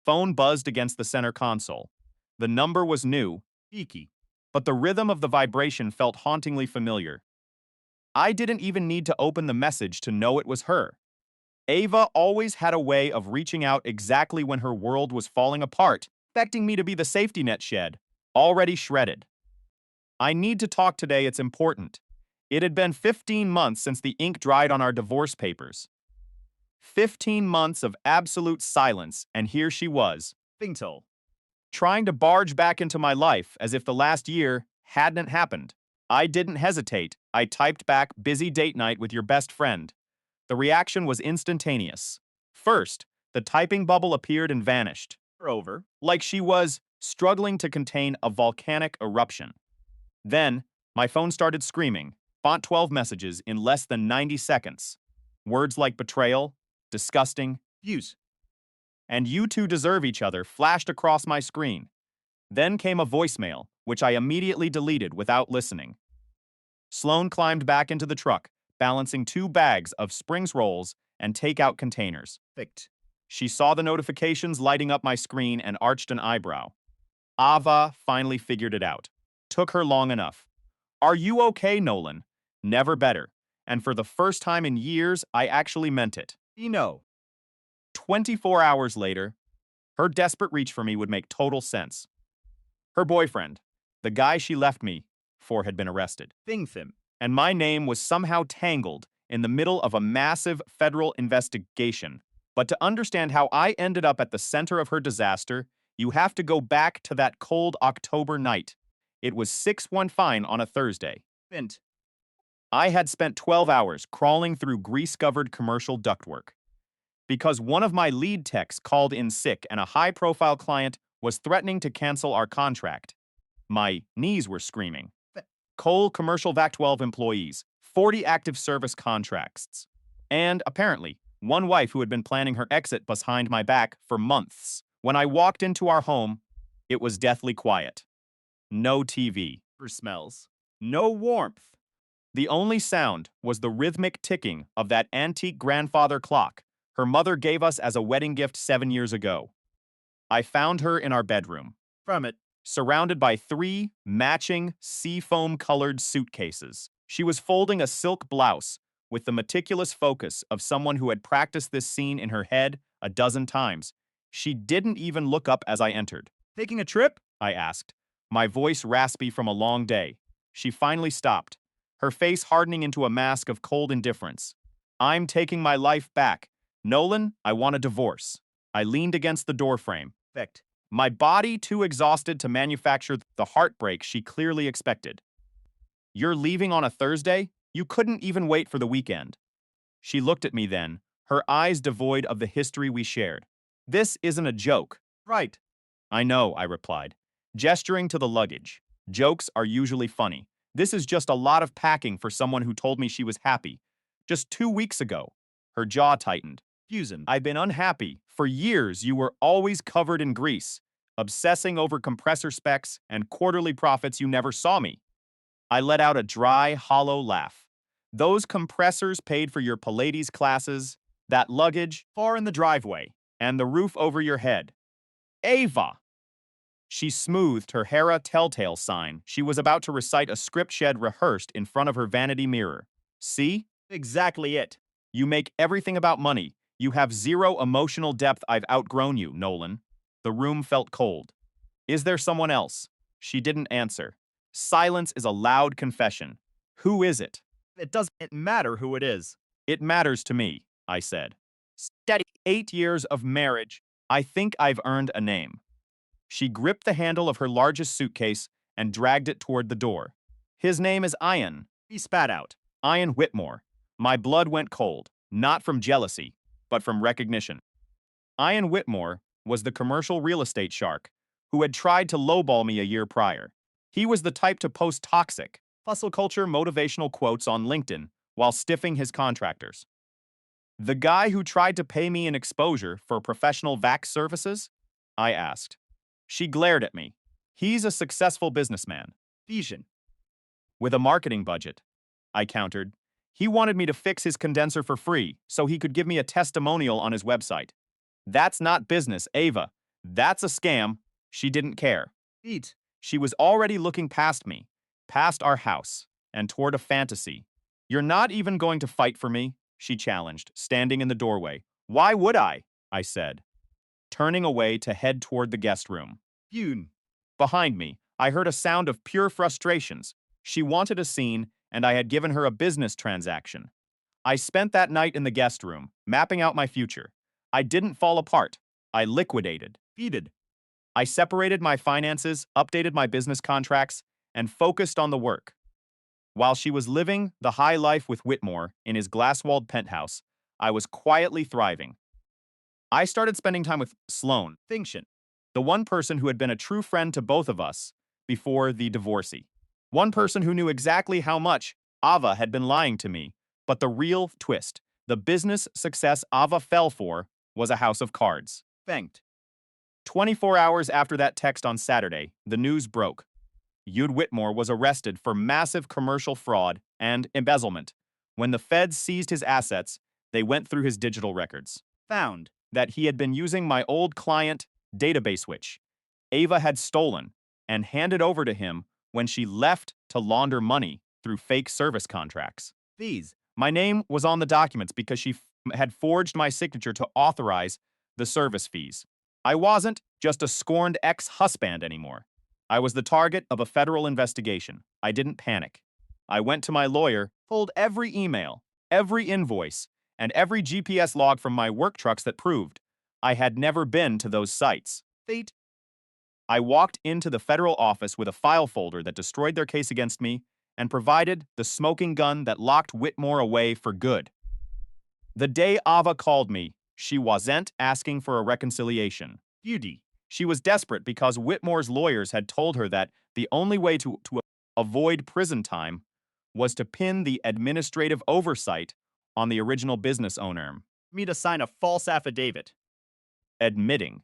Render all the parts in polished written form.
phone buzzed against the center console. The number was new, Iki, but the rhythm of the vibration felt hauntingly familiar. I didn't even need to open the message to know it was her. Ava always had a way of reaching out exactly when her world was falling apart, expecting me to be the safety net shed, already shredded. I need to talk today, it's important. It had been 15 months since the ink dried on our divorce papers. 15 months of absolute silence, and here she was, Bingtel, trying to barge back into my life as if the last year hadn't happened. I didn't hesitate. I typed back, busy date night with your best friend. The reaction was instantaneous. First, the typing bubble appeared and vanished. Over, like she was struggling to contain a volcanic eruption. Then, my phone started screaming, font 12 messages in less than 90 seconds. Words like betrayal, disgusting, views, and you two deserve each other flashed across my screen. Then came a voicemail, which I immediately deleted without listening. Sloan climbed back into the truck, balancing 2 bags of Springs rolls and takeout containers. Perfect. She saw the notifications lighting up my screen and arched an eyebrow. Ava finally figured it out. Took her long enough. Are you okay, Nolan? Never better. And for the first time in years, I actually meant it. 24 hours later, her desperate reach for me would make total sense. Her boyfriend, the guy she left me for, had been arrested. Thingthim. And my name was somehow tangled in the middle of a massive federal investigation. But to understand how I ended up at the center of her disaster, you have to go back to that cold October night. It was 6:15 on a Thursday. Bint. I had spent 12 hours crawling through grease-covered commercial ductwork. Because one of my lead techs called in sick and a high-profile client was threatening to cancel our contract. My knees were screaming. Cole commercial VAC-12 employees, 40 active service contracts, and apparently, one wife who had been planning her exit behind my back for months. When I walked into our home, it was deathly quiet. No TV, or smells, no warmth. The only sound was the rhythmic ticking of that antique grandfather clock her mother gave us as a wedding gift 7 years ago. I found her in our bedroom. From it, surrounded by 3 matching seafoam-colored suitcases. She was folding a silk blouse with the meticulous focus of someone who had practiced this scene in her head a dozen times. She didn't even look up as I entered. Taking a trip? I asked, my voice raspy from a long day. She finally stopped, her face hardening into a mask of cold indifference. I'm taking my life back. Nolan, I want a divorce. I leaned against the doorframe. Perfect. My body too exhausted to manufacture the heartbreak she clearly expected. You're leaving on a Thursday? You couldn't even wait for the weekend. She looked at me then, her eyes devoid of the history we shared. This isn't a joke. Right. I know, I replied, gesturing to the luggage. Jokes are usually funny. This is just a lot of packing for someone who told me she was happy. Just 2 weeks ago. Her jaw tightened. Fusen, I've been unhappy. For years, you were always covered in grease, obsessing over compressor specs and quarterly profits you never saw me. I let out a dry, hollow laugh. Those compressors paid for your Pilates classes, that luggage far in the driveway, and the roof over your head. Ava! She smoothed her Hera telltale sign. She was about to recite a script she had rehearsed in front of her vanity mirror. See? Exactly it. You make everything about money. You have zero emotional depth. I've outgrown you, Nolan. The room felt cold. Is there someone else? She didn't answer. Silence is a loud confession. Who is it? It doesn't matter who it is. It matters to me, I said. Steady. 8 years of marriage. I think I've earned a name. She gripped the handle of her largest suitcase and dragged it toward the door. His name is Ian. He spat out. Ian Whitmore. My blood went cold, not from jealousy, but from recognition. Ian Whitmore was the commercial real estate shark who had tried to lowball me a year prior. He was the type to post toxic, hustle culture motivational quotes on LinkedIn while stiffing his contractors. The guy who tried to pay me an exposure for professional VAC services? I asked. She glared at me. He's a successful businessman. Vision. With a marketing budget, I countered. He wanted me to fix his condenser for free so he could give me a testimonial on his website. That's not business, Ava. That's a scam. She didn't care. Eat. She was already looking past me, past our house, and toward a fantasy. You're not even going to fight for me? She challenged, standing in the doorway. Why would I said, turning away to head toward the guest room. Yoon. Behind me, I heard a sound of pure frustrations. She wanted a scene, and I had given her a business transaction. I spent that night in the guest room, mapping out my future. I didn't fall apart. I liquidated. Feeded. I separated my finances, updated my business contracts, and focused on the work. While she was living the high life with Whitmore in his glass-walled penthouse, I was quietly thriving. I started spending time with Sloan, Finction, the one person who had been a true friend to both of us before the divorcee. One person who knew exactly how much Ava had been lying to me, but the real twist, the business success Ava fell for, was a house of cards. Thanked. 24 hours after that text on Saturday, the news broke. Jude Whitmore was arrested for massive commercial fraud and embezzlement. When the feds seized his assets, they went through his digital records. Found. That he had been using my old client database, which Ava had stolen and handed over to him when she left to launder money through fake service contracts. Fees. My name was on the documents because she had forged my signature to authorize the service fees. I wasn't just a scorned ex-husband anymore. I was the target of a federal investigation. I didn't panic. I went to my lawyer, pulled every email, every invoice, and every GPS log from my work trucks that proved I had never been to those sites. Fate. I walked into the federal office with a file folder that destroyed their case against me and provided the smoking gun that locked Whitmore away for good. The day Ava called me, she wasn't asking for a reconciliation. Beauty. She was desperate because Whitmore's lawyers had told her that the only way to avoid prison time was to pin the administrative oversight on the original business owner, Me to sign a false affidavit. admitting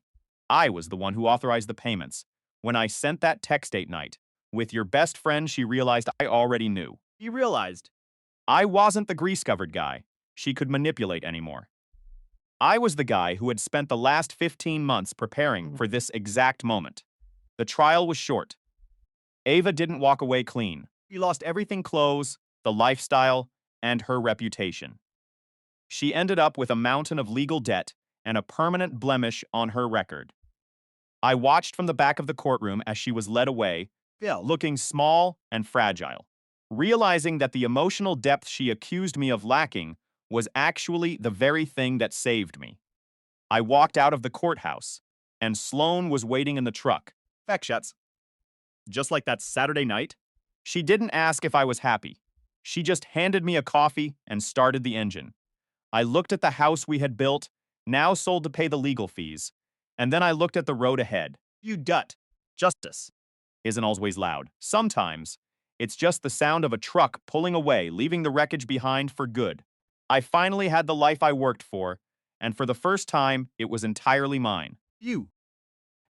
I was the one who authorized the payments. When I sent that text date night with your best friend, she realized I already knew. He realized. I wasn't the grease-covered guy she could manipulate anymore. I was the guy who had spent the last 15 months preparing for this exact moment. The trial was short. Ava didn't walk away clean. She lost everything: clothes, the lifestyle, and her reputation. She ended up with a mountain of legal debt and a permanent blemish on her record. I watched from the back of the courtroom as she was led away, looking small and fragile, realizing that the emotional depth she accused me of lacking was actually the very thing that saved me. I walked out of the courthouse, and Sloan was waiting in the truck. Fekshets. Just like that Saturday night. She didn't ask if I was happy. She just handed me a coffee and started the engine. I looked at the house we had built, now sold to pay the legal fees, and then I looked at the road ahead. You dut. Justice. Isn't always loud. Sometimes, it's just the sound of a truck pulling away, leaving the wreckage behind for good. I finally had the life I worked for, and for the first time, it was entirely mine. You.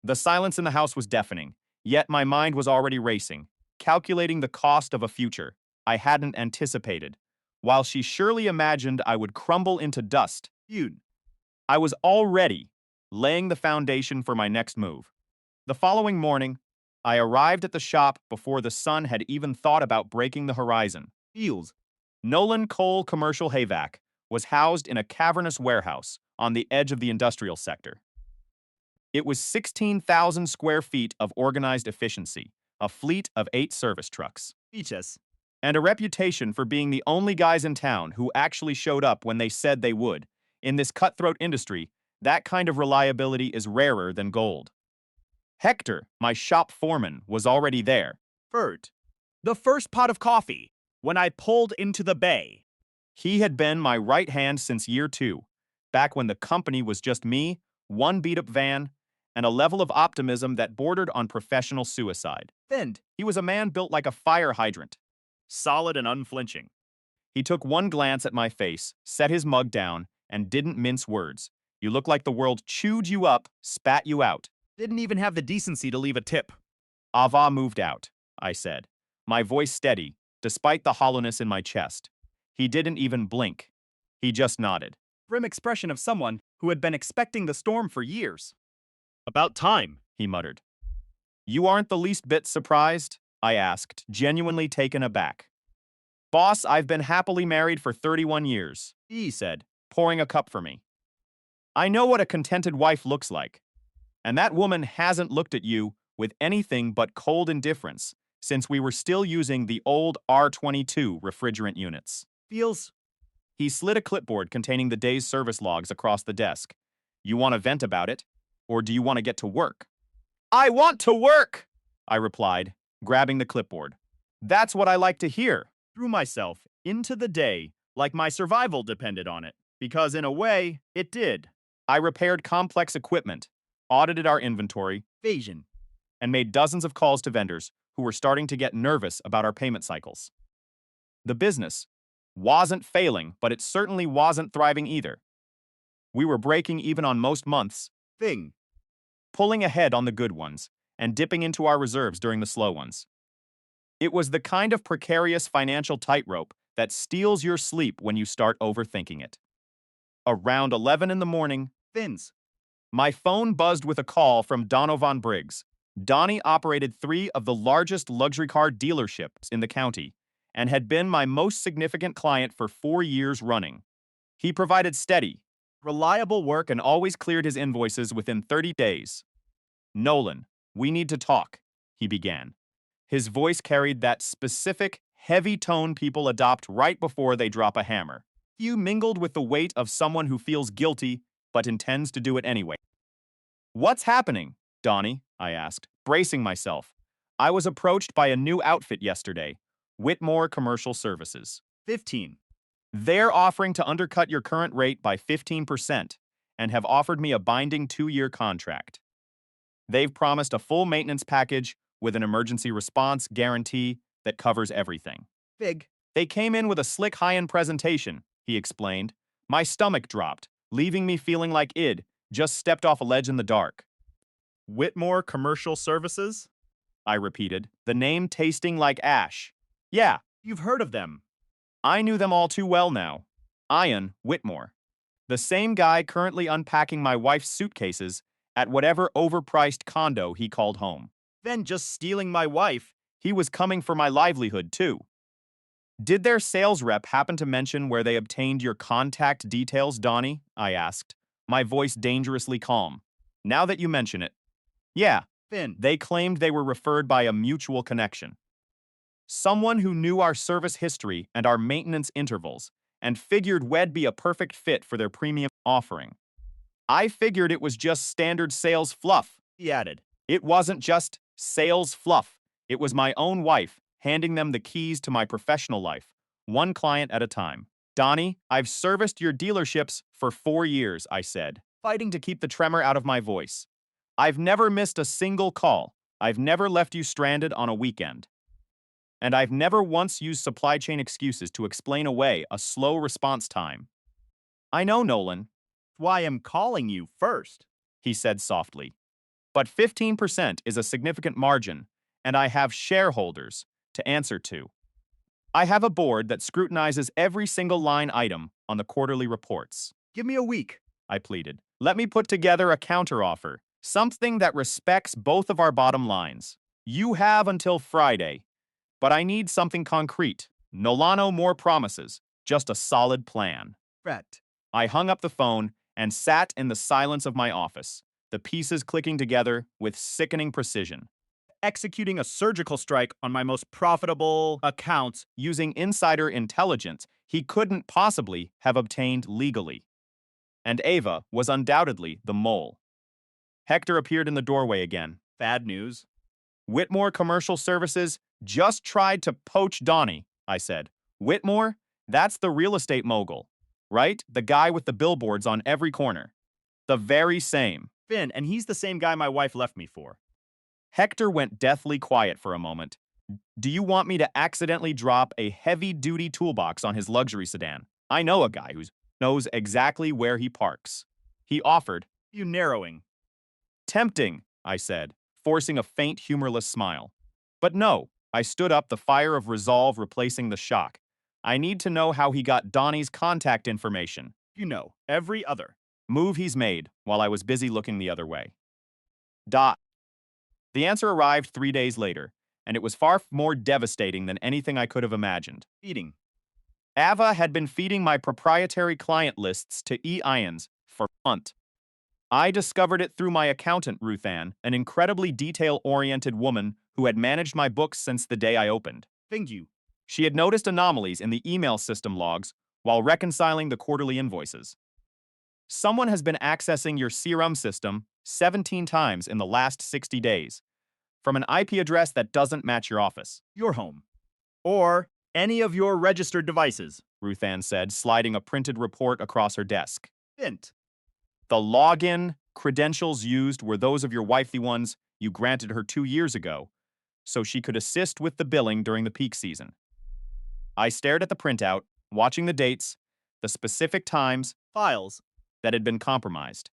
The silence in the house was deafening, yet my mind was already racing, calculating the cost of a future I hadn't anticipated. While she surely imagined I would crumble into dust, Yoon. I was already laying the foundation for my next move. The following morning, I arrived at the shop before the sun had even thought about breaking the horizon. Eels. Nolan Coal Commercial Hayvac was housed in a cavernous warehouse on the edge of the industrial sector. It was 16,000 square feet of organized efficiency, a fleet of 8 service trucks, Beaches. and a reputation for being the only guys in town who actually showed up when they said they would. In this cutthroat industry, that kind of reliability is rarer than gold. Hector, my shop foreman, was already there. Ferd. The first pot of coffee. When I pulled into the bay. He had been my right hand since year 2, back when the company was just me, one beat-up van, and a level of optimism that bordered on professional suicide. Thinned. He was a man built like a fire hydrant. Solid and unflinching. He took one glance at my face, set his mug down, and didn't mince words. You look like the world chewed you up, spat you out. Didn't even have the decency to leave a tip. Ava moved out, I said, my voice steady, despite the hollowness in my chest. He didn't even blink. He just nodded. Grim expression of someone who had been expecting the storm for years. About time, he muttered. You aren't the least bit surprised? I asked, genuinely taken aback. Boss, I've been happily married for 31 years, he said, pouring a cup for me. I know what a contented wife looks like. And that woman hasn't looked at you with anything but cold indifference since we were still using the old R22 refrigerant units. feels He slid a clipboard containing the day's service logs across the desk. You want to vent about it? Or do you want to get to work? I want to work, I replied, grabbing the clipboard. That's what I like to hear. threw myself into the day like my survival depended on it, because in a way, it did. I repaired complex equipment, audited our inventory, Evasion. and made dozens of calls to vendors who were starting to get nervous about our payment cycles. The business wasn't failing, but it certainly wasn't thriving either. We were breaking even on most months, Thing. pulling ahead on the good ones, and dipping into our reserves during the slow ones. It was the kind of precarious financial tightrope that steals your sleep when you start overthinking it. Around 11 in the morning, Fins. my phone buzzed with a call from Donovan Briggs. Donnie operated 3 of the largest luxury car dealerships in the county and had been my most significant client for 4 years running. He provided steady, reliable work and always cleared his invoices within 30 days. Nolan, we need to talk, he began. His voice carried that specific, heavy tone people adopt right before they drop a hammer. You mingled with the weight of someone who feels guilty but intends to do it anyway. What's happening, Donnie? I asked, bracing myself. I was approached by a new outfit yesterday, Whitmore Commercial Services. 15. They're offering to undercut your current rate by 15% and have offered me a binding 2-year contract. They've promised a full maintenance package with an emergency response guarantee that covers everything. Fig. They came in with a slick high-end presentation, he explained. My stomach dropped, leaving me feeling like id just stepped off a ledge in the dark. Whitmore Commercial Services? I repeated, the name tasting like ash. Yeah, You've heard of them. I knew them all too well now. Ian Whitmore. The same guy currently unpacking my wife's suitcases at whatever overpriced condo he called home. Then just stealing my wife. He was coming for my livelihood, too. Did their sales rep happen to mention where they obtained your contact details, Donnie? I asked, my voice dangerously calm. Now that you mention it. Yeah, Fin. they claimed they were referred by a mutual connection. Someone who knew our service history and our maintenance intervals and figured we'd be a perfect fit for their premium offering. I figured it was just standard sales fluff. He added. It wasn't just sales fluff. It was my own wife handing them the keys to my professional life, one client at a time. Donnie, I've serviced your dealerships for 4 years, I said, fighting to keep the tremor out of my voice. I've never missed a single call. I've never left you stranded on a weekend. And I've never once used supply chain excuses to explain away a slow response time. I know, Nolan, Why I'm calling you first. he said softly. But 15% is a significant margin, and I have shareholders to answer to. I have a board that scrutinizes every single line item on the quarterly reports. Give me a week. I pleaded. Let me put together a counteroffer, something that respects both of our bottom lines. You have until Friday, but I need something concrete. Nolano more promises, just a solid plan. Fret. I hung up the phone and sat in the silence of my office, the pieces clicking together with sickening precision. Executing a surgical strike on my most profitable accounts. Using insider intelligence he couldn't possibly have obtained legally. And Ava was undoubtedly the mole. Hector appeared in the doorway again. Bad news. Whitmore Commercial Services just tried to poach Donnie, I said. Whitmore? That's the real estate mogul, right? The guy with the billboards on every corner. The very same. Finn, and he's the same guy my wife left me for. Hector went deathly quiet for a moment. Do you want me to accidentally drop a heavy-duty toolbox on his luxury sedan? I know a guy who knows exactly where he parks. He offered. You narrowing. Tempting, I said, forcing a faint, humorless smile. But no, I stood up, the fire of resolve replacing the shock. I need to know how he got Donnie's contact information. You know, every other. Move he's made while I was busy looking the other way. Dot. The answer arrived 3 days later, and it was far more devastating than anything I could have imagined. Eating. Ava had been feeding my proprietary client lists to E-Ions for months. I discovered it through my accountant, Ruthann, an incredibly detail-oriented woman who had managed my books since the day I opened. Thank you. She had noticed anomalies in the email system logs while reconciling the quarterly invoices. Someone has been accessing your CRM system 17 times in the last 60 days from an IP address that doesn't match your office. Your home. Or any of your registered devices. Ruthann said, sliding a printed report across her desk. Hint. The login credentials used were those of your wife, the ones you granted her 2 years ago, so she could assist with the billing during the peak season. I stared at the printout, watching the dates, the specific times, Files. that had been compromised.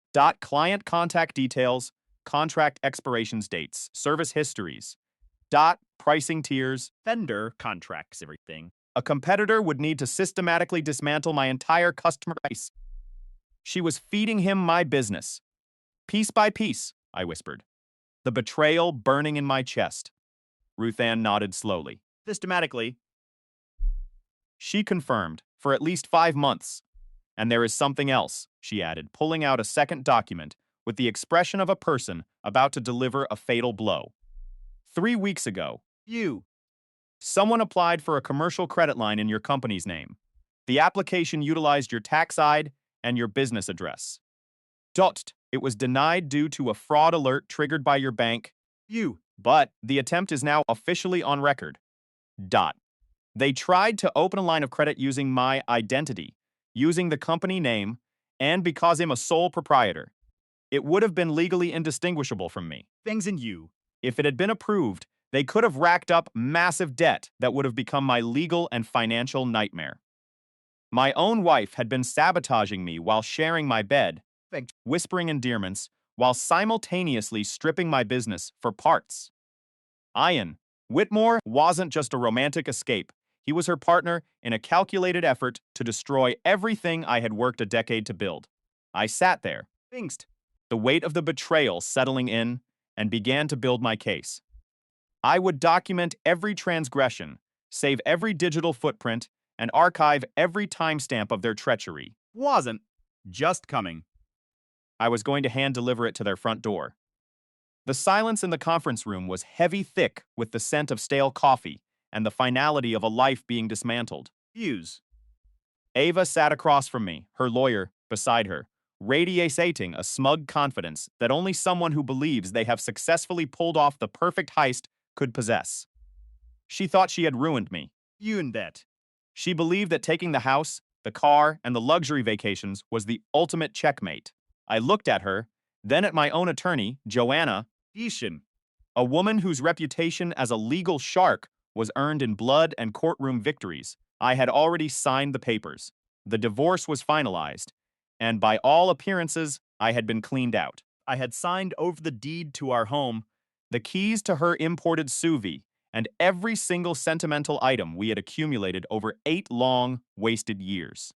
Client contact details, contract expirations dates, service histories. Pricing tiers. Vendor contracts, everything. A competitor would need to systematically dismantle my entire customer base. She was feeding him my business. Piece by piece, I whispered. The betrayal burning in my chest. Ruthann nodded slowly. Systematically. She confirmed, for at least 5 months. And there is something else, she added, pulling out a second document with the expression of a person about to deliver a fatal blow. 3 weeks ago, someone applied for a commercial credit line in your company's name. The application utilized your tax ID and your business address. It was denied due to a fraud alert triggered by your bank. But the attempt is now officially on record. They tried to open a line of credit using my identity, using the company name, and because I'm a sole proprietor. It would have been legally indistinguishable from me. Things in you. If it had been approved, they could have racked up massive debt that would have become my legal and financial nightmare. My own wife had been sabotaging me while sharing my bed, whispering endearments, while simultaneously stripping my business for parts. Ian Whitmore wasn't just a romantic escape. He was her partner in a calculated effort to destroy everything I had worked a decade to build. I sat there, the weight of the betrayal settling in, and began to build my case. I would document every transgression, save every digital footprint, and archive every timestamp of their treachery. Wasn't just coming. I was going to hand-deliver it to their front door. The silence in the conference room was heavy thick with the scent of stale coffee and the finality of a life being dismantled. Ava sat across from me, her lawyer beside her, radiating a smug confidence that only someone who believes they have successfully pulled off the perfect heist could possess. She thought she had ruined me. She believed that taking the house, the car, and the luxury vacations was the ultimate checkmate. I looked at her, then at my own attorney, Joanna, a woman whose reputation as a legal shark was earned in blood and courtroom victories. I had already signed the papers. The divorce was finalized, and by all appearances, I had been cleaned out. I had signed over the deed to our home, the keys to her imported SUV, and every single sentimental item we had accumulated over 8 long, wasted years.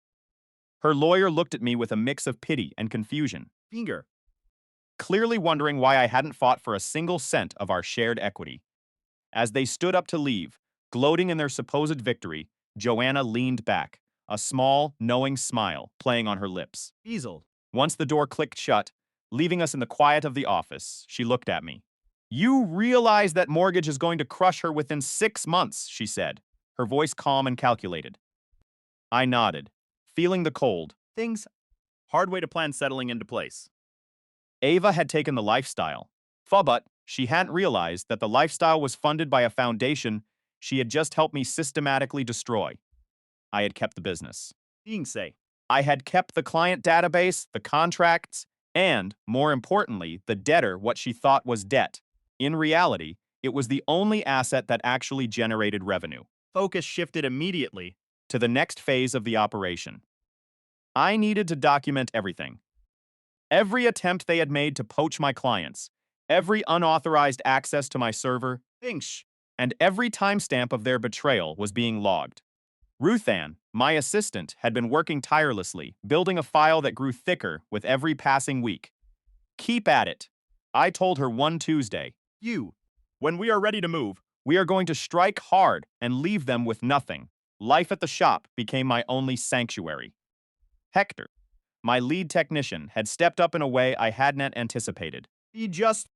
Her lawyer looked at me with a mix of pity and confusion, clearly wondering why I hadn't fought for a single cent of our shared equity. As they stood up to leave, gloating in their supposed victory, Joanna leaned back, a small, knowing smile playing on her lips. Once the door clicked shut, leaving us in the quiet of the office, she looked at me. You realize that mortgage is going to crush her within 6 months, she said, her voice calm and calculated. I nodded, feeling the cold. Hard way to plan settling into place. Ava had taken the lifestyle, but she hadn't realized that the lifestyle was funded by a foundation she had just helped me systematically destroy. I had kept the business. I had kept the client database, the contracts, and, more importantly, the debtor what she thought was debt. In reality, it was the only asset that actually generated revenue. Focus shifted immediately to the next phase of the operation. I needed to document everything. Every attempt they had made to poach my clients, every unauthorized access to my server, and every timestamp of their betrayal was being logged. Ruthann, my assistant, had been working tirelessly, building a file that grew thicker with every passing week. Keep at it, I told her one Tuesday, You. When we are ready to move, we are going to strike hard and leave them with nothing. Life at the shop became my only sanctuary. Hector, my lead technician, had stepped up in a way I hadn't anticipated. he just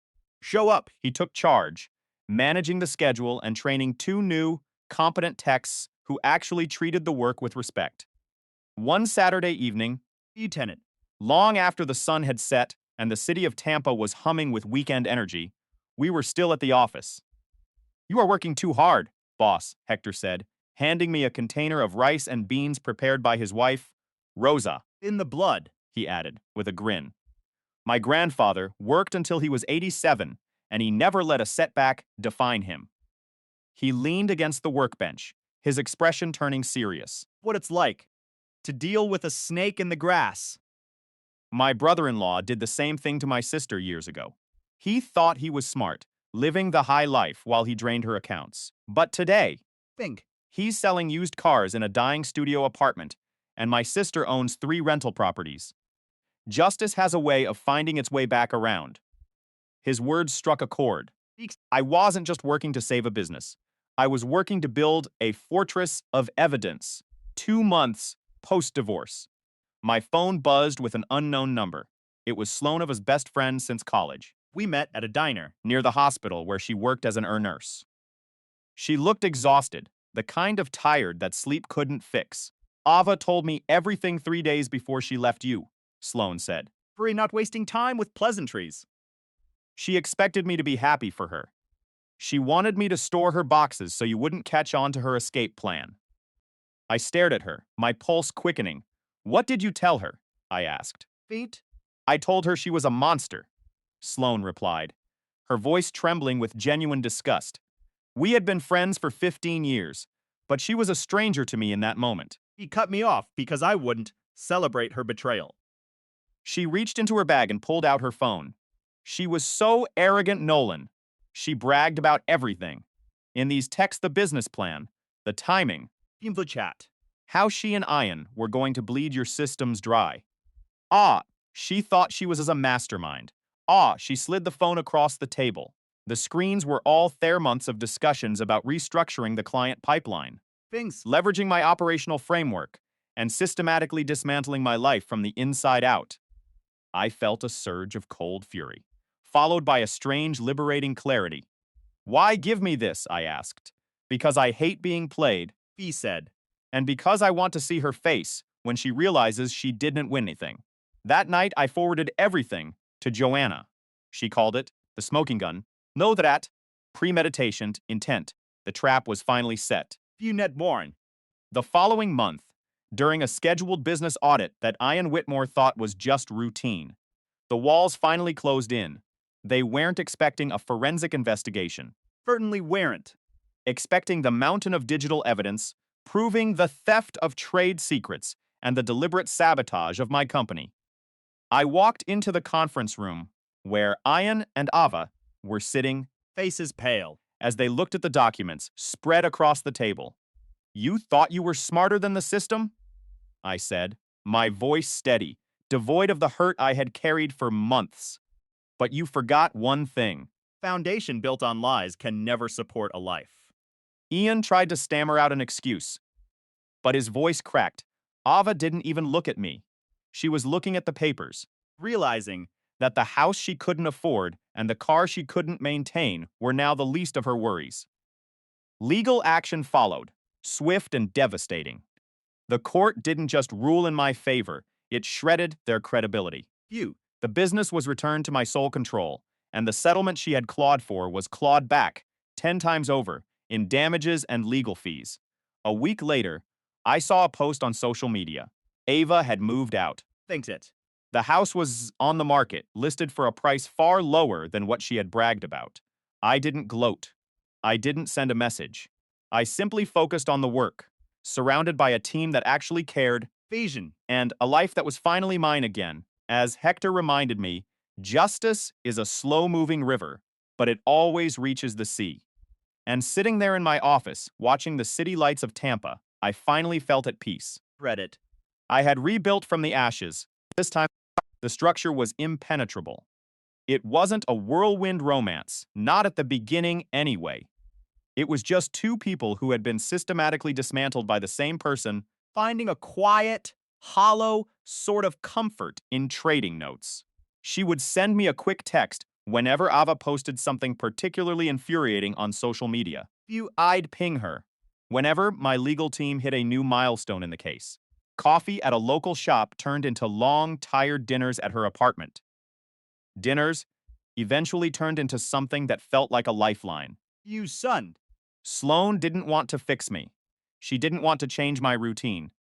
show up. He took charge, managing the schedule and training two new, competent techs who actually treated the work with respect. One Saturday evening, Lieutenant. long after the sun had set and the city of Tampa was humming with weekend energy, we were still at the office. You are working too hard, boss, Hector said, handing me a container of rice and beans prepared by his wife, Rosa. In the blood. He added, with a grin. My grandfather worked until he was 87, and he never let a setback define him. He leaned against the workbench, his expression turning serious. What it's like to deal with a snake in the grass. My brother-in-law did the same thing to my sister years ago. He thought he was smart, living the high life while he drained her accounts. But today, Think. he's selling used cars in a dying studio apartment, and my sister owns 3 rental properties. Justice has a way of finding its way back around. His words struck a chord. I wasn't just working to save a business. I was working to build a fortress of evidence. 2 months post-divorce. My phone buzzed with an unknown number. It was Sloanova's best friend since college, We met at a diner. near the hospital where she worked as an nurse. She looked exhausted, the kind of tired that sleep couldn't fix. Ava told me everything 3 days before she left you, Sloan said. Free not wasting time with pleasantries. She expected me to be happy for her. She wanted me to store her boxes so you wouldn't catch on to her escape plan. I stared at her, my pulse quickening. What did you tell her? I asked. Feet. I told her she was a monster, Sloan replied, her voice trembling with genuine disgust. We had been friends for 15 years, but she was a stranger to me in that moment. He cut me off because I wouldn't celebrate her betrayal. She reached into her bag and pulled out her phone. She was so arrogant, Nolan. She bragged about everything. In these texts, the business plan, the timing, The chat. how she and Ian were going to bleed your systems dry. She thought she was as a mastermind. She slid the phone across the table. The screens were all their months of discussions about restructuring the client pipeline, Things. leveraging my operational framework, and systematically dismantling my life from the inside out. I felt a surge of cold fury, followed by a strange, liberating clarity. Why give me this? I asked. Because I hate being played, He said. and because I want to see her face when she realizes she didn't win anything. That night, I forwarded everything to Joanna. She called it the smoking gun. Know that, premeditation, intent, the trap was finally set. Few net born. The following month, during a scheduled business audit that Ian Whitmore thought was just routine, the walls finally closed in. They weren't expecting a forensic investigation, Certainly weren't. expecting the mountain of digital evidence proving the theft of trade secrets and the deliberate sabotage of my company. I walked into the conference room where Ian and Ava were sitting Faces pale. as they looked at the documents spread across the table. You thought you were smarter than the system? I said, my voice steady, devoid of the hurt I had carried for months. But you forgot one thing. Foundation built on lies can never support a life. Ian tried to stammer out an excuse, but his voice cracked. Ava didn't even look at me. She was looking at the papers, Realizing that the house she couldn't afford and the car she couldn't maintain were now the least of her worries. Legal action followed, swift and devastating. The court didn't just rule in my favor, it shredded their credibility. you. The business was returned to my sole control, and the settlement she had clawed for was clawed back 10 times over in damages and legal fees. A week later, I saw a post on social media. Ava had moved out. Thinks it. The house was on the market, listed for a price far lower than what she had bragged about. I didn't gloat. I didn't send a message. I simply focused on the work, surrounded by a team that actually cared, Vision. and a life that was finally mine again. As Hector reminded me, justice is a slow-moving river, but it always reaches the sea. And sitting there in my office, watching the city lights of Tampa, I finally felt at peace. Reddit. I had rebuilt from the ashes. This time, the structure was impenetrable. It wasn't a whirlwind romance, not at the beginning anyway. It was just two people who had been systematically dismantled by the same person, finding a quiet, hollow sort of comfort in trading notes. She would send me a quick text whenever Ava posted something particularly infuriating on social media. I'd ping her whenever my legal team hit a new milestone in the case. Coffee at a local shop turned into long, tired dinners at her apartment. Dinners eventually turned into something that felt like a lifeline. Son. Sloane didn't want to fix me. She didn't want to change my routine.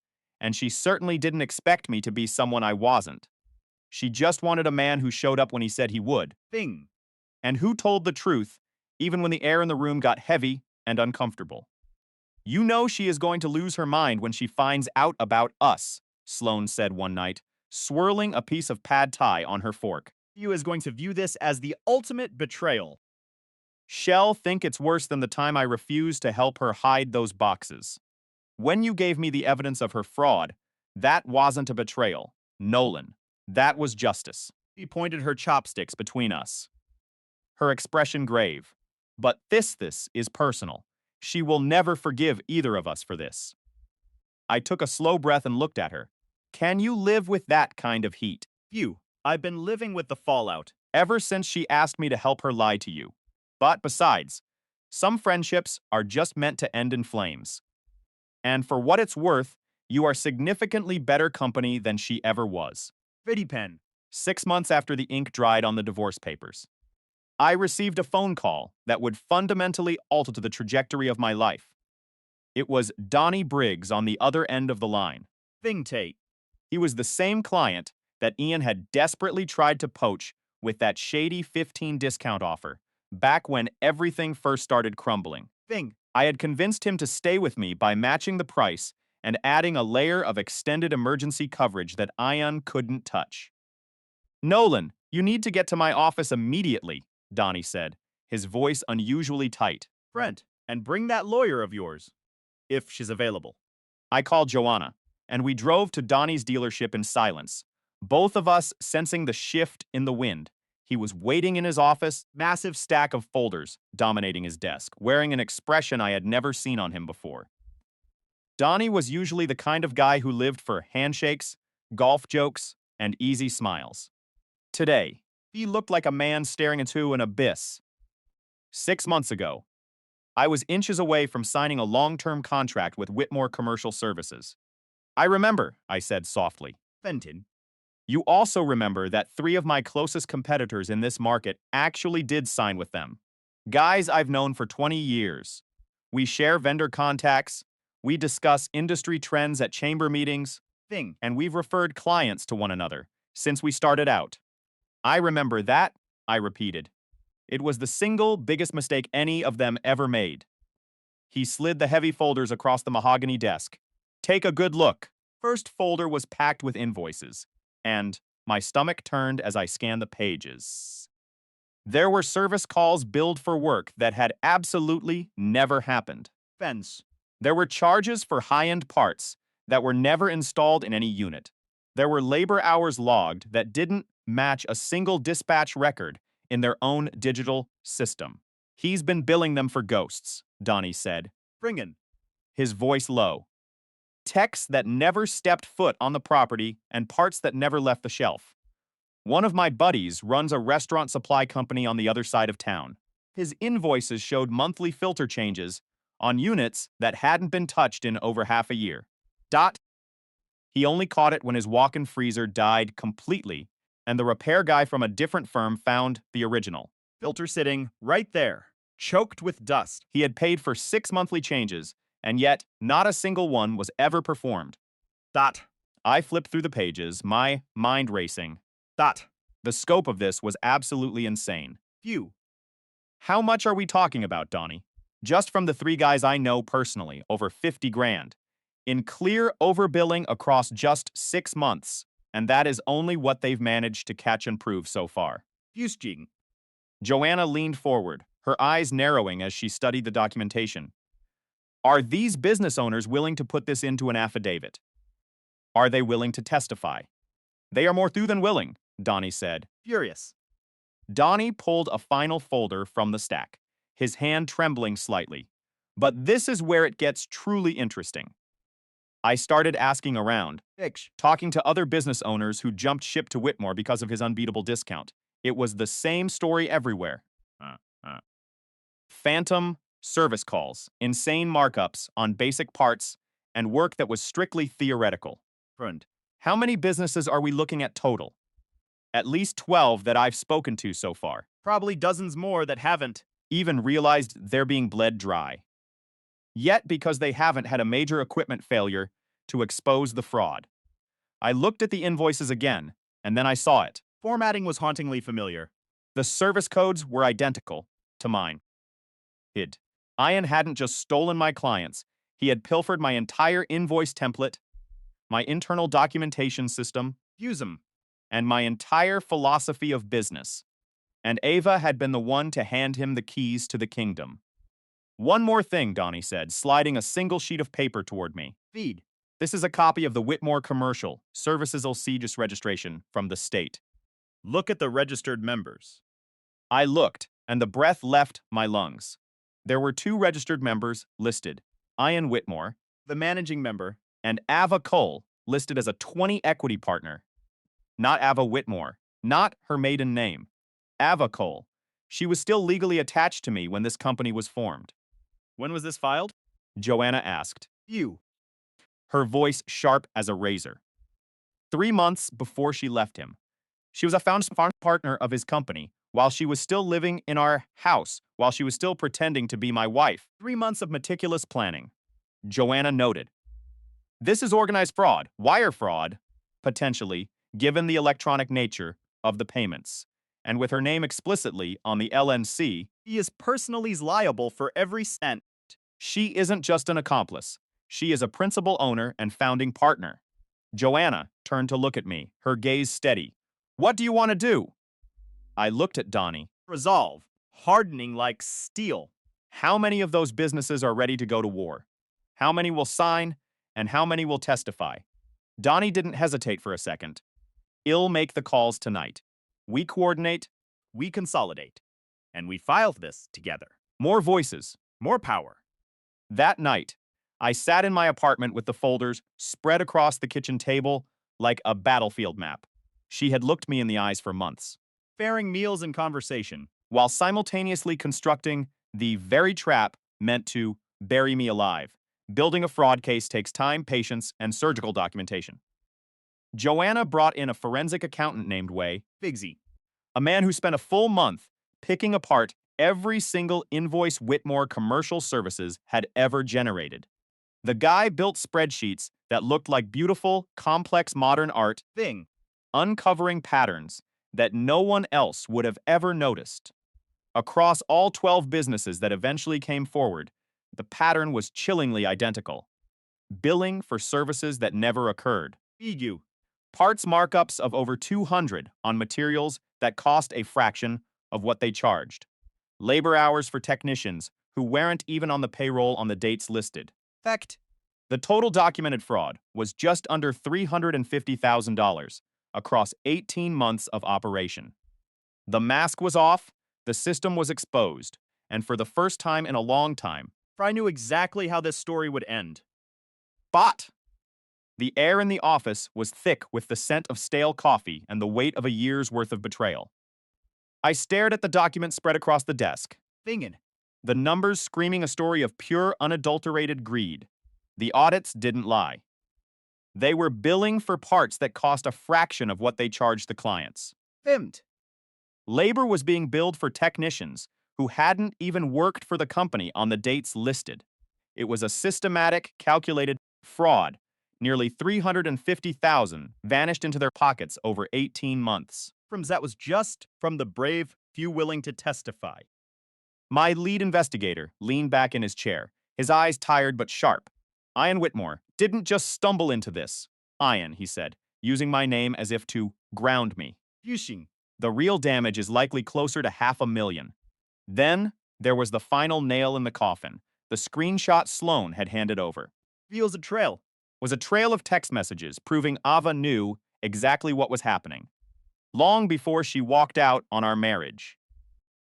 And she certainly didn't expect me to be someone I wasn't. She just wanted a man who showed up when he said he would. Thing. And who told the truth, even when the air in the room got heavy and uncomfortable. You know she is going to lose her mind when she finds out about us, Sloane said one night, swirling a piece of pad thai on her fork. You is going to view this as the ultimate betrayal. She'll think it's worse than the time I refused to help her hide those boxes. When you gave me the evidence of her fraud, that wasn't a betrayal, Nolan. That was justice. She pointed her chopsticks between us. Her expression grave. But this is personal. She will never forgive either of us for this. I took a slow breath and looked at her. Can you live with that kind of heat? I've been living with the fallout. Ever since she asked me to help her lie to you. But besides, some friendships are just meant to end in flames. And for what it's worth, you are significantly better company than she ever was. Pen. 6 months after the ink dried on the divorce papers, I received a phone call that would fundamentally alter the trajectory of my life. It was Donnie Briggs on the other end of the line. Tate. He was the same client that Ian had desperately tried to poach with that shady 15 discount offer, back when everything first started crumbling. I had convinced him to stay with me by matching the price and adding a layer of extended emergency coverage that Ian couldn't touch. Nolan, you need to get to my office immediately, Donnie said, his voice unusually tight. Brent, and bring that lawyer of yours, if she's available. I called Joanna, and we drove to Donnie's dealership in silence, both of us sensing the shift in the wind. He was waiting in his office, massive stack of folders dominating his desk, wearing an expression I had never seen on him before. Donnie was usually the kind of guy who lived for handshakes, golf jokes, and easy smiles. Today, he looked like a man staring into an abyss. 6 months ago, I was inches away from signing a long-term contract with Whitmore Commercial Services. I remember, I said softly. Fenton. You also remember that 3 of my closest competitors in this market actually did sign with them. Guys I've known for 20 years. We share vendor contacts, we discuss industry trends at chamber meetings, and we've referred clients to one another since we started out. I remember that, I repeated. It was the single biggest mistake any of them ever made. He slid the heavy folders across the mahogany desk. Take a good look. First folder was packed with invoices, and my stomach turned as I scanned the pages. There were service calls billed for work that had absolutely never happened. There were charges for high-end parts that were never installed in any unit. There were labor hours logged that didn't match a single dispatch record in their own digital system. He's been billing them for ghosts, Donnie said. His voice low. Techs that never stepped foot on the property and parts that never left the shelf. One of my buddies runs a restaurant supply company on the other side of town. His invoices showed monthly filter changes on units that hadn't been touched in over half a year. He only caught it when his walk-in freezer died completely and the repair guy from a different firm found the original. Filter sitting right there, choked with dust. He had paid for 6 monthly changes, and yet not a single one was ever performed. I flipped through the pages, my mind racing. The scope of this was absolutely insane. How much are we talking about, Donnie? Just from the 3 guys I know personally, over 50 grand. In clear overbilling across just 6 months, and that is only what they've managed to catch and prove so far. Joanna leaned forward, her eyes narrowing as she studied the documentation. Are these business owners willing to put this into an affidavit? Are they willing to testify? They are more through than willing, Donnie said. Furious. Donnie pulled a final folder from the stack, his hand trembling slightly. But this is where it gets truly interesting. I started asking around, talking to other business owners who jumped ship to Whitmore because of his unbeatable discount. It was the same story everywhere. Uh, uh. Phantom service calls, insane markups on basic parts, and work that was strictly theoretical. Friend. How many businesses are we looking at total? At least 12 that I've spoken to so far. Probably dozens more that haven't even realized they're being bled dry. Yet, because they haven't had a major equipment failure to expose the fraud. I looked at the invoices again, and then I saw it. Formatting was hauntingly familiar. The service codes were identical to mine. Ian hadn't just stolen my clients, he had pilfered my entire invoice template, my internal documentation system, Fusum, and my entire philosophy of business. And Ava had been the one to hand him the keys to the kingdom. One more thing, Donnie said, sliding a single sheet of paper toward me. Feed. This is a copy of the Whitmore Commercial Services Alcides registration from the state. Look at the registered members. I looked, and the breath left my lungs. There were 2 registered members listed, Ian Whitmore, the managing member, and Ava Cole, listed as a 20 equity partner. Not Ava Whitmore, not her maiden name. Ava Cole. She was still legally attached to me when this company was formed. When was this filed? Joanna asked. You. Her voice sharp as a razor. 3 months before she left him. She was a founding partner of his company, while she was still living in our house, while she was still pretending to be my wife. 3 months of meticulous planning. Joanna noted. This is organized fraud, wire fraud, potentially, given the electronic nature of the payments. And with her name explicitly on the LNC, he is personally liable for every cent. She isn't just an accomplice. She is a principal owner and founding partner. Joanna turned to look at me, her gaze steady. What do you want to do? I looked at Donnie. Resolve. Hardening like steel. How many of those businesses are ready to go to war? How many will sign, and how many will testify? Donnie didn't hesitate for a second. I'll make the calls tonight. We coordinate, we consolidate, and we file this together. More voices, more power. That night, I sat in my apartment with the folders spread across the kitchen table like a battlefield map. She had looked me in the eyes for months, sharing meals and conversation, while simultaneously constructing the very trap meant to bury me alive. Building a fraud case takes time, patience, and surgical documentation. Joanna brought in a forensic accountant named Figsy, a man who spent a full month picking apart every single invoice Whitmore Commercial Services had ever generated. The guy built spreadsheets that looked like beautiful, complex modern art, uncovering patterns that no one else would have ever noticed. Across all 12 businesses that eventually came forward, the pattern was chillingly identical. Billing for services that never occurred. Parts markups of over 200 on materials that cost a fraction of what they charged. Labor hours for technicians who weren't even on the payroll on the dates listed. The total documented fraud was just under $350,000 across 18 months of operation. The mask was off, the system was exposed, and for the first time in a long time, I knew exactly how this story would end. But the air in the office was thick with the scent of stale coffee and the weight of a year's worth of betrayal. I stared at the document spread across the desk. The numbers screaming a story of pure, unadulterated greed. The audits didn't lie. They were billing for parts that cost a fraction of what they charged the clients. Labor was being billed for technicians who hadn't even worked for the company on the dates listed. It was a systematic, calculated fraud. Nearly $350,000 vanished into their pockets over 18 months. That was just from the brave few willing to testify. My lead investigator leaned back in his chair, his eyes tired but sharp. Ian Whitmore didn't just stumble into this. Ian, he said, using my name as if to ground me. The real damage is likely closer to $500,000. Then there was the final nail in the coffin. The screenshot Sloan had handed over. Was a trail of text messages proving Ava knew exactly what was happening. long before she walked out on our marriage.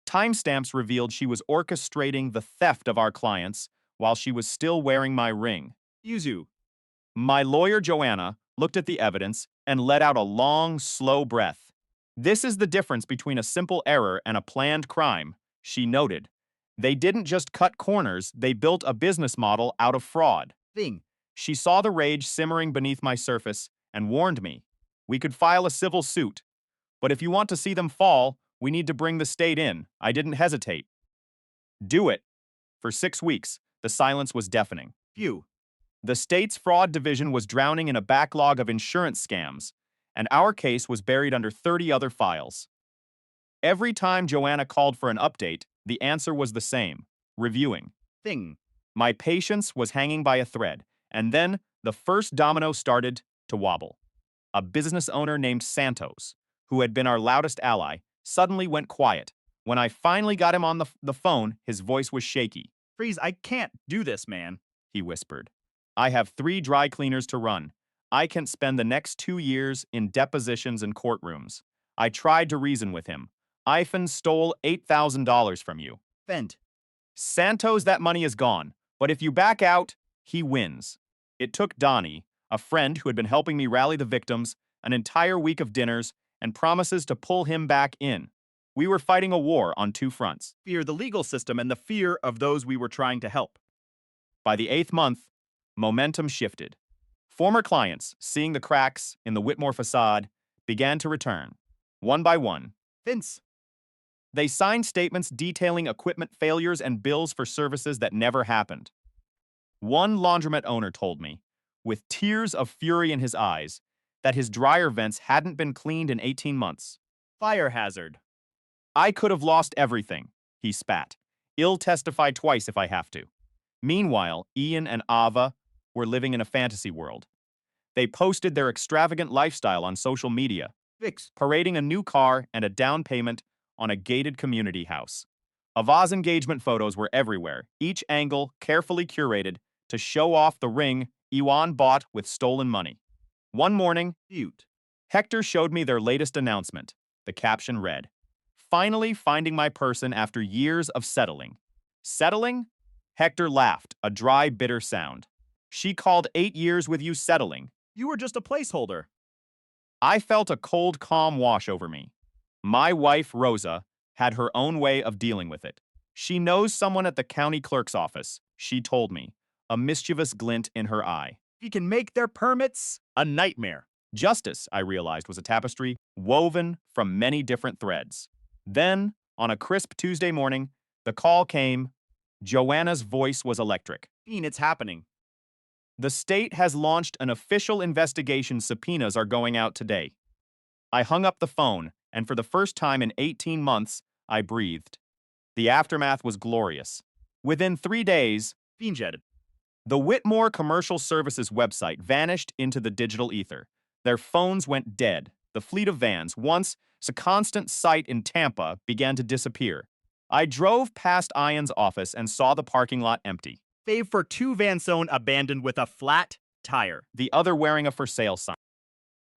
Timestamps revealed she was orchestrating the theft of our clients while she was still wearing my ring. Yuzu. My lawyer, Joanna, looked at the evidence and let out a long, slow breath. This is the difference between a simple error and a planned crime, she noted. They didn't just cut corners, they built a business model out of fraud. Thing. She saw the rage simmering beneath my surface and warned me. We could file a civil suit, but if you want to see them fall, we need to bring the state in. I didn't hesitate. Do it. For 6 weeks, the silence was deafening. Phew. The state's fraud division was drowning in a backlog of insurance scams, and our case was buried under 30 other files. Every time Joanna called for an update, the answer was the same: reviewing. Thing. My patience was hanging by a thread, and then the first domino started to wobble. A business owner named Santos, who had been our loudest ally, suddenly went quiet. When I finally got him on the phone, his voice was shaky. Freeze, I can't do this, man. He whispered. I have 3 dry cleaners to run. I can spend the next 2 years in depositions and courtrooms. I tried to reason with him. Ivan stole $8,000 from you. Fent. Santos, that money is gone. But if you back out, he wins. It took Donnie, a friend who had been helping me rally the victims, an entire week of dinners and promises to pull him back in. We were fighting a war on 2 fronts. Fear the legal system and the fear of those we were trying to help. By the 8th month, momentum shifted. Former clients, seeing the cracks in the Whitmore facade, began to return, one by one. Vince. They signed statements detailing equipment failures and bills for services that never happened. One laundromat owner told me, with tears of fury in his eyes, that his dryer vents hadn't been cleaned in 18 months. Fire hazard. I could have lost everything, he spat. I'll testify twice if I have to. Meanwhile, Ian and Ava were living in a fantasy world. They posted their extravagant lifestyle on social media, Fix. parading a new car and a down payment on a gated community house. Ava's engagement photos were everywhere, each angle carefully curated to show off the ring Iwan bought with stolen money. One morning, Cute. Hector showed me their latest announcement. The caption read, "Finally finding my person after years of settling." Settling? Hector laughed, a dry, bitter sound. She called 8 years with you settling. You were just a placeholder. I felt a cold, calm wash over me. My wife, Rosa, had her own way of dealing with it. She knows someone at the county clerk's office, she told me, a mischievous glint in her eye. He can make their permits a nightmare. Justice, I realized, was a tapestry woven from many different threads. Then, on a crisp Tuesday morning, the call came. Joanna's voice was electric. Dean, it's happening. The state has launched an official investigation. Subpoenas are going out today. I hung up the phone, and for the first time in 18 months, I breathed. The aftermath was glorious. Within 3 days, Fiendjetted. the Whitmore Commercial Services website vanished into the digital ether. Their phones went dead. The fleet of vans, once a constant sight in Tampa, began to disappear. I drove past Ian's office and saw the parking lot empty, Fave for 2 Vansone abandoned with a flat tire. the other wearing a for sale sign.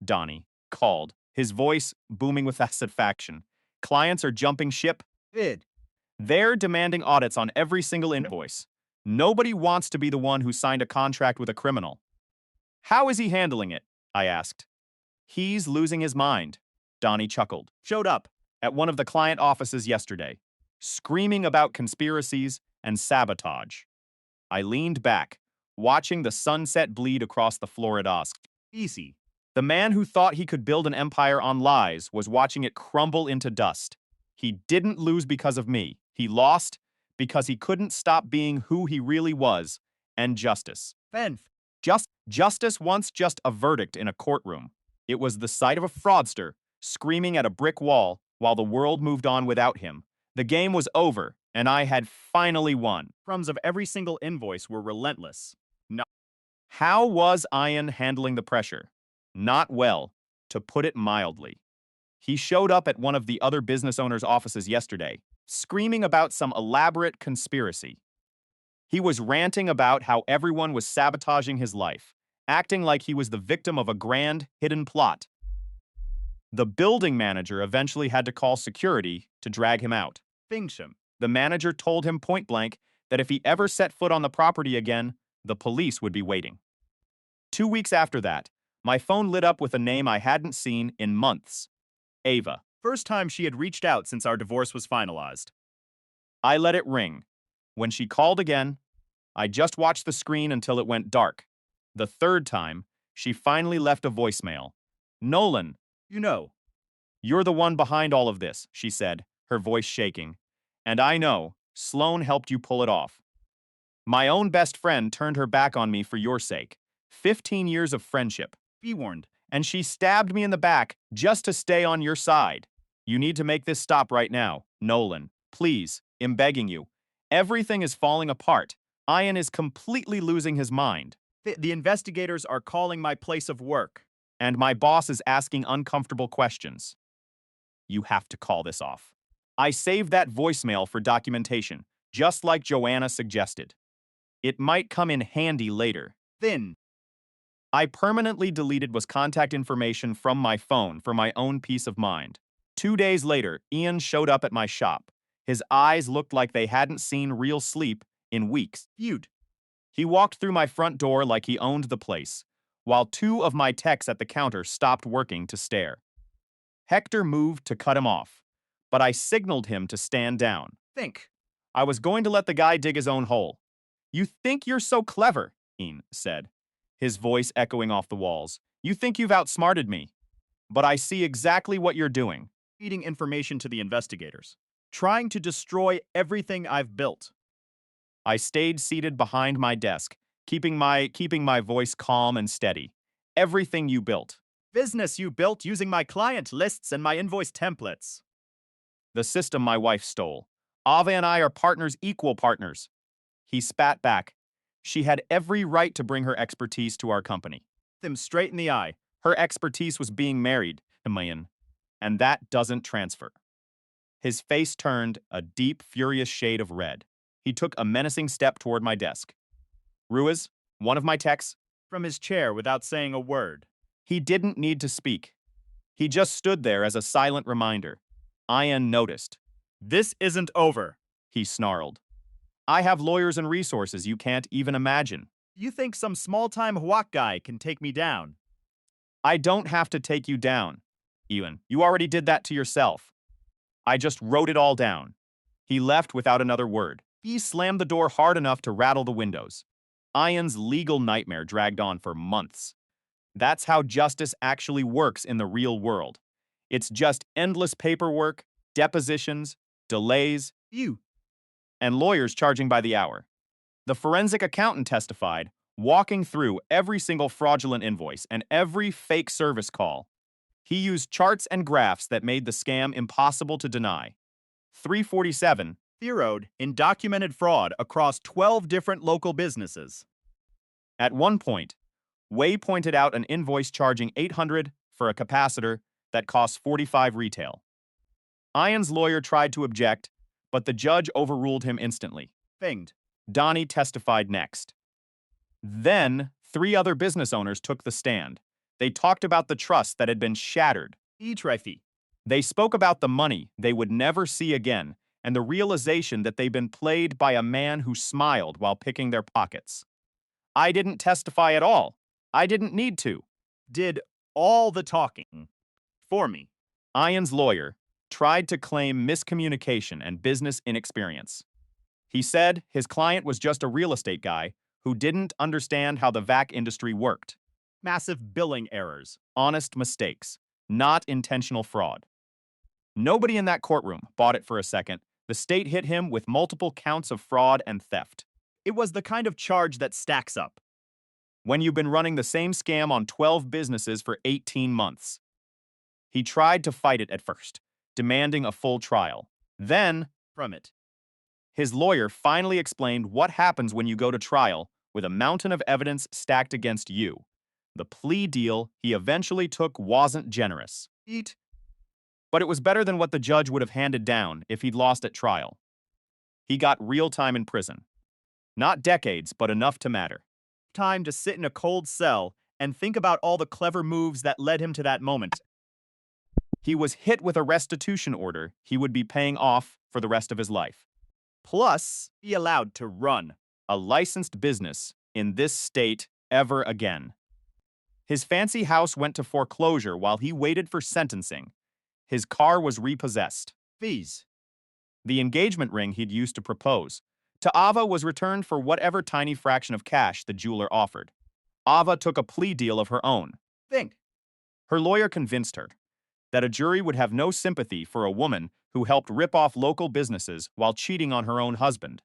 Donnie called, his voice booming with satisfaction. Clients are jumping ship. Vid. They're demanding audits on every single invoice. Nobody wants to be the one who signed a contract with a criminal. How is he handling it? I asked. He's losing his mind, Donnie chuckled. Showed up. At one of the client offices yesterday, screaming about conspiracies and sabotage. I leaned back, watching the sunset bleed across the Floridas. Easy. The man who thought he could build an empire on lies was watching it crumble into dust. He didn't lose because of me. He lost because he couldn't stop being who he really was, and justice. Fenf. Justice once just a verdict in a courtroom. It was the sight of a fraudster screaming at a brick wall while the world moved on without him. The game was over, and I had finally won. Crumbs of every single invoice were relentless. How was Ian handling the pressure? Not well, to put it mildly. He showed up at one of the other business owners' offices yesterday, screaming about some elaborate conspiracy. He was ranting about how everyone was sabotaging his life, acting like he was the victim of a grand, hidden plot. The building manager eventually had to call security to drag him out. Fingsham. The manager told him point blank that if he ever set foot on the property again, the police would be waiting. 2 weeks after that, my phone lit up with a name I hadn't seen in months. Ava. First time she had reached out since our divorce was finalized. I let it ring. When she called again, I just watched the screen until it went dark. The third time, she finally left a voicemail. Nolan, You know, you're the one behind all of this, she said, her voice shaking. And I know, Sloan helped you pull it off. My own best friend turned her back on me for your sake. 15 years of friendship. be warned. And she stabbed me in the back just to stay on your side. You need to make this stop right now, Nolan. Please, I'm begging you. Everything is falling apart. Ian is completely losing his mind. The investigators are calling my place of work. And my boss is asking uncomfortable questions. You have to call this off. I saved that voicemail for documentation, just like Joanna suggested. It might come in handy later. Then, I permanently deleted was contact information from my phone for my own peace of mind. 2 days later, Ian showed up at my shop. His eyes looked like they hadn't seen real sleep in weeks. feud. He walked through my front door like he owned the place, while 2 of my techs at the counter stopped working to stare. Hector moved to cut him off, but I signaled him to stand down. Think. I was going to let the guy dig his own hole. You think you're so clever, Ian said, his voice echoing off the walls. You think you've outsmarted me. But I see exactly what you're doing. Feeding information to the investigators. Trying to destroy everything I've built. I stayed seated behind my desk, keeping my voice calm and steady. Everything you built. Business you built using my client lists and my invoice templates. The system my wife stole. Ava and I are partners, equal partners. He spat back. She had every right to bring her expertise to our company. Them straight in the eye. Her expertise was being married to Mayan, and that doesn't transfer. His face turned a deep, furious shade of red. He took a menacing step toward my desk. Ruiz, one of my techs, From his chair without saying a word. he didn't need to speak. He just stood there as a silent reminder. Ian noticed. This isn't over. He snarled. I have lawyers and resources you can't even imagine. You think some small-time Huac guy can take me down? I don't have to take you down, Ewan. You already did that to yourself. I just wrote it all down. He left without another word. He slammed the door hard enough to rattle the windows. Ian's legal nightmare dragged on for months. That's how justice actually works in the real world. It's just endless paperwork, depositions, delays, and lawyers charging by the hour. The forensic accountant testified, walking through every single fraudulent invoice and every fake service call. He used charts and graphs that made the scam impossible to deny. 347. Theroed in documented fraud across 12 different local businesses. At one point, Way pointed out an invoice charging $800 for a capacitor that costs $45 retail. Ian's lawyer tried to object, but the judge overruled him instantly. Finged. Donnie testified next. Then, 3 other business owners took the stand. They talked about the trust that had been shattered. Trify. They spoke about the money they would never see again and the realization that they'd been played by a man who smiled while picking their pockets. I didn't testify at all. I didn't need to. Did all the talking for me. Ian's lawyer tried to claim miscommunication and business inexperience. He said his client was just a real estate guy who didn't understand how the vac industry worked. Massive billing errors. Honest mistakes, not intentional fraud. Nobody in that courtroom bought it for a second. The state hit him with multiple counts of fraud and theft. It was the kind of charge that stacks up. When you've been running the same scam on 12 businesses for 18 months. He tried to fight it at first, demanding a full trial. Then, From it. his lawyer finally explained what happens when you go to trial with a mountain of evidence stacked against you. The plea deal he eventually took wasn't generous. But it was better than what the judge would have handed down if he'd lost at trial. He got real time in prison. Not decades, but enough to matter. Time to sit in a cold cell and think about all the clever moves that led him to that moment. he was hit with a restitution order he would be paying off for the rest of his life. Plus, be allowed to run A licensed business in this state ever again. His fancy house went to foreclosure while he waited for sentencing. His car was repossessed. fees. The engagement ring he'd used to propose to Ava was returned for whatever tiny fraction of cash the jeweler offered. Ava took a plea deal of her own. Think. Her lawyer convinced her that a jury would have no sympathy for a woman who helped rip off local businesses while cheating on her own husband.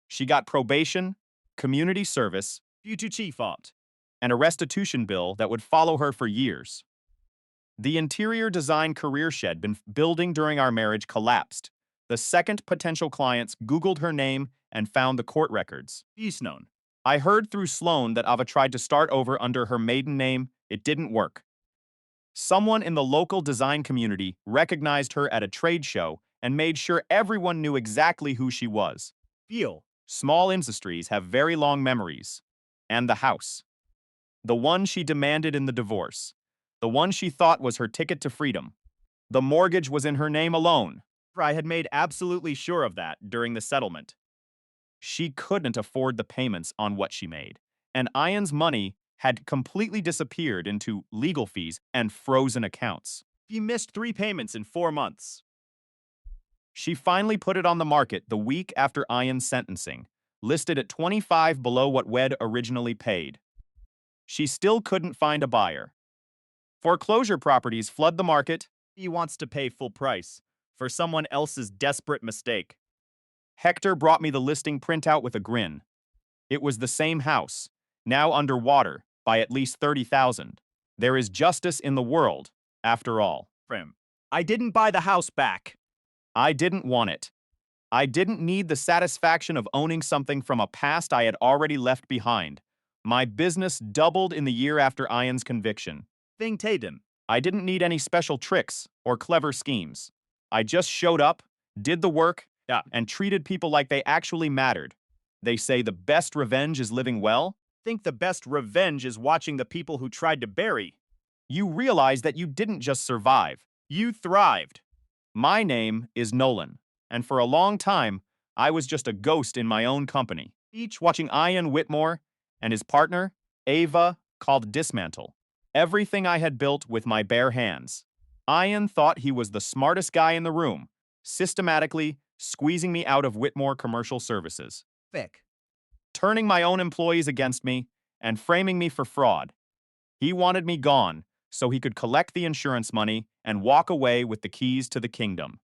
She got probation, community service, Due to chief fault. and a restitution bill that would follow her for years. The interior design career shed been building during our marriage collapsed. The second potential clients Googled her name and found the court records. Fees known. I heard through Sloan that Ava tried to start over under her maiden name. It didn't work. Someone in the local design community recognized her at a trade show and made sure everyone knew exactly who she was. Feel. Small industries have very long memories. And the house. The one she demanded in the divorce. The one she thought was her ticket to freedom. The mortgage was in her name alone. I had made absolutely sure of that during the settlement. She couldn't afford the payments on what she made, and Ian's money had completely disappeared into legal fees and frozen accounts. He missed 3 payments in 4 months. She finally put it on the market the week after Ian's sentencing, listed at $25 below what Wed originally paid. She still couldn't find a buyer. Foreclosure properties flood the market. He wants to pay full price for someone else's desperate mistake. Hector brought me the listing printout with a grin. It was the same house, now underwater by at least $30,000. There is justice in the world, after all. Frim. I didn't buy the house back. I didn't want it. I didn't need the satisfaction of owning something from a past I had already left behind. My business doubled in the year after Ian's conviction. Thing Tatum. I didn't need any special tricks or clever schemes. I just showed up, did the work, and treated people like they actually mattered. They say the best revenge is living well. Think the best revenge is watching the people who tried to bury. You realize that you didn't just survive. You thrived. My name is Nolan, and for a long time, I was just a ghost in my own company, each watching Ian Whitmore and his partner, Ava, called dismantle everything I had built with my bare hands. Ian thought he was the smartest guy in the room, systematically squeezing me out of Whitmore Commercial Services, Thick. turning my own employees against me and framing me for fraud. He wanted me gone so he could collect the insurance money and walk away with the keys to the kingdom.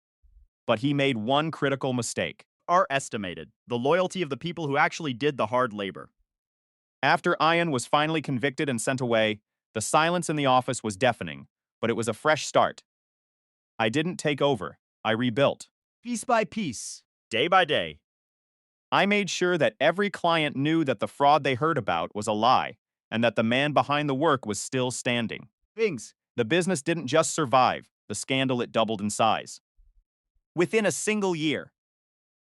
But he made one critical mistake. Are estimated the loyalty of the people who actually did the hard labor. After Ian was finally convicted and sent away, the silence in the office was deafening, but it was a fresh start. I didn't take over. I rebuilt. Piece by piece. Day by day. I made sure that every client knew that the fraud they heard about was a lie and that the man behind the work was still standing. Things. The business didn't just survive, the scandal it doubled in size. Within a single year.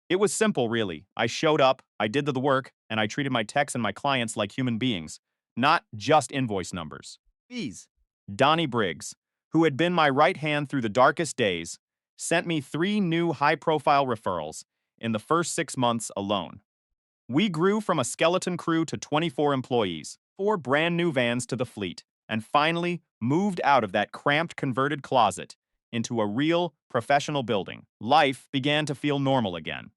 It was simple, really. I showed up, I did the work, and I treated my techs and my clients like human beings, not just invoice numbers. Fees. Donnie Briggs, who had been my right hand through the darkest days, sent me 3 new high-profile referrals in the first 6 months alone. We grew from a skeleton crew to 24 employees, 4 brand new vans to the fleet, and finally moved out of that cramped converted closet into a real professional building. Life began to feel normal again.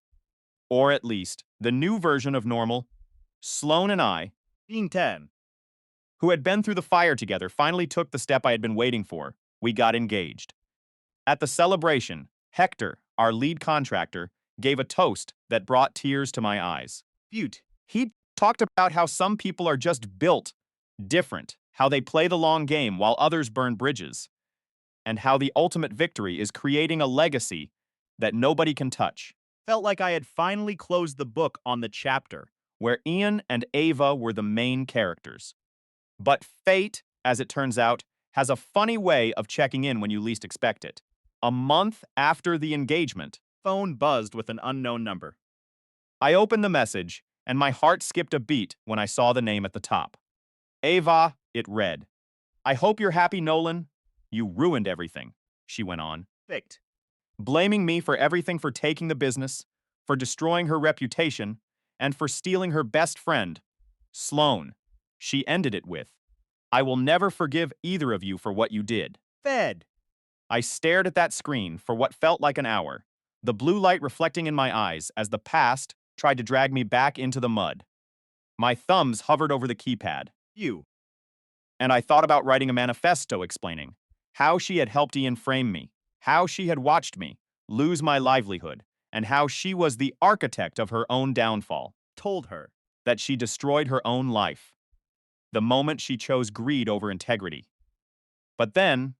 Or at least, the new version of normal. Sloan and I, Being 10. who had been through the fire together, finally took the step I had been waiting for. We got engaged. At the celebration, Hector, our lead contractor, gave a toast that brought tears to my eyes. Butte. He talked about how some people are just built different, how they play the long game while others burn bridges, and how the ultimate victory is creating a legacy that nobody can touch. Felt like I had finally closed the book on the chapter. Where Ian and Ava were the main characters. But fate, as it turns out, has a funny way of checking in when you least expect it. A month after the engagement, Phone buzzed with an unknown number. I opened the message, and my heart skipped a beat when I saw the name at the top. Ava, it read. I hope you're happy, Nolan. You ruined everything. she went on, Fict. blaming me for everything, for taking the business, for destroying her reputation, and for stealing her best friend, Sloane. She ended it with, I will never forgive either of you for what you did. Fed. I stared at that screen for what felt like an hour, the blue light reflecting in my eyes as the past tried to drag me back into the mud. My thumbs hovered over the keypad, You. and I thought about writing a manifesto explaining how she had helped Ian frame me, how she had watched me lose my livelihood, and how she was the architect of her own downfall, Told her. that she destroyed her own life, the moment she chose greed over integrity. But then,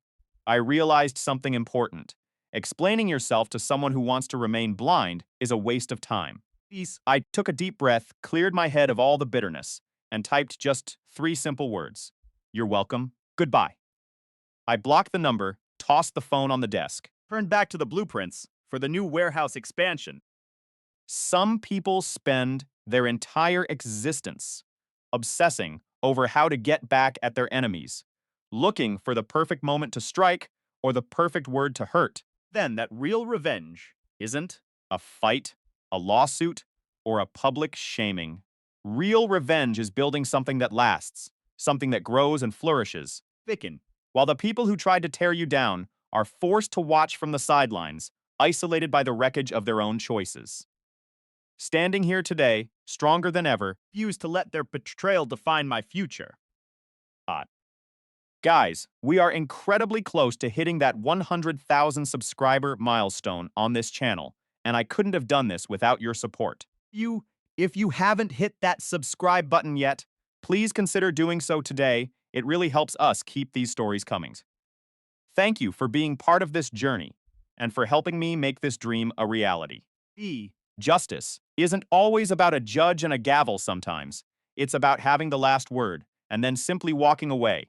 I realized something important. Explaining yourself to someone who wants to remain blind is a waste of time. Peace. I took a deep breath, cleared my head of all the bitterness, and typed just 3 simple words. You're welcome. Goodbye. I blocked the number, tossed the phone on the desk. Turned back to the blueprints for the new warehouse expansion. Some people spend their entire existence obsessing over how to get back at their enemies, looking for the perfect moment to strike or the perfect word to hurt. Then that real revenge isn't. A fight, a lawsuit, or a public shaming. Real revenge is building something that lasts, something that grows and flourishes, Ficken. while the people who tried to tear you down are forced to watch from the sidelines, isolated by the wreckage of their own choices. Standing here today, stronger than ever, Refuse to let their betrayal define my future. guys, we are incredibly close to hitting that 100,000 subscriber milestone on this channel, and I couldn't have done this without your support. If you haven't hit that subscribe button yet, please consider doing so today. It really helps us keep these stories coming. Thank you for being part of this journey and for helping me make this dream a reality. Justice isn't always about a judge and a gavel sometimes. It's about having the last word and then simply walking away,